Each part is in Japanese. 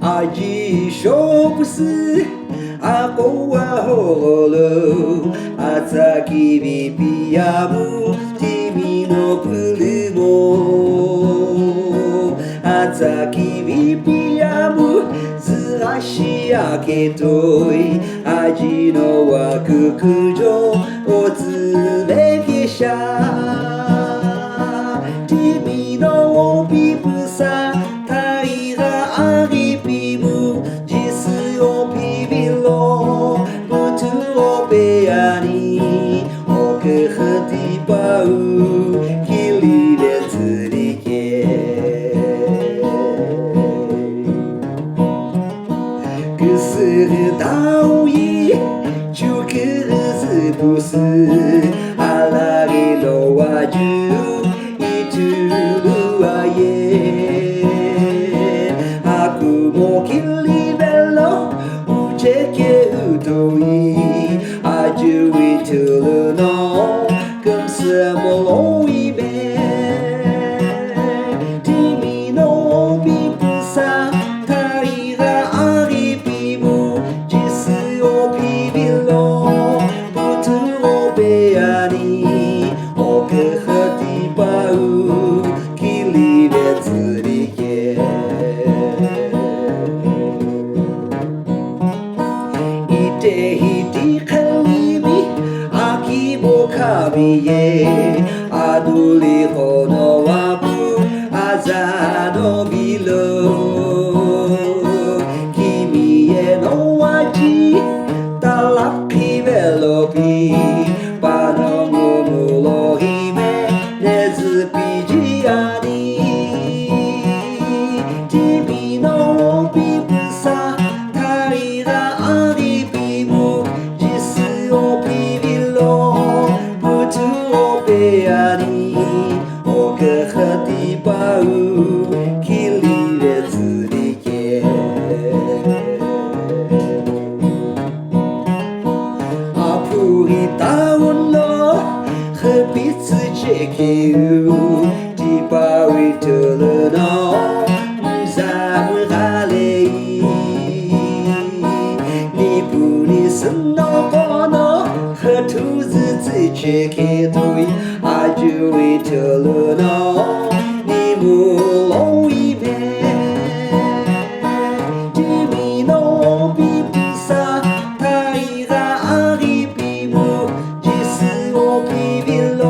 味勝負すあこはほろ朝きびピアム君のプルモ朝きびピアムずらし上げとい味の湧く九条おつれけしゃ君のオピプサ平ありピムジスオピビロputhughoベアに奥ふてばうきりでつりけくするだおいちゅくるずぶすあらぎのわじゅいつるわえあくもきりべろうちけうといあじゅいつるのくんすもろいべ君のびぶさたいらありびむじすおびびろputhughoベアにおくふてばうきりべつりけいてひてかりみあきぼかみえあどりほのわぶあざのびろ君へのわじたらきべろびばのむむろひめねずぴじあに君のびぶさたいらありびむじすおびびろputhughoベアにおくふてばうきりべつりけあぷりたうのふびつちきうてばういとるのむざむがれいにぶにすのこのふとずつちきといあじゅいとるのにむろいべ君のびぶさたいらありびむじすおびびろ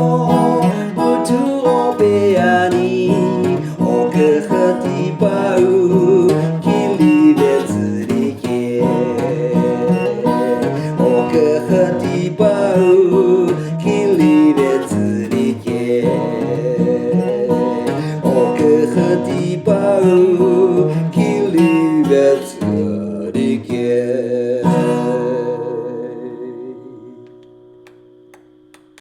puthughoベアにおくふてばうきりべつりけおくふてばうきりべつりけおくふてばうきりべつりけ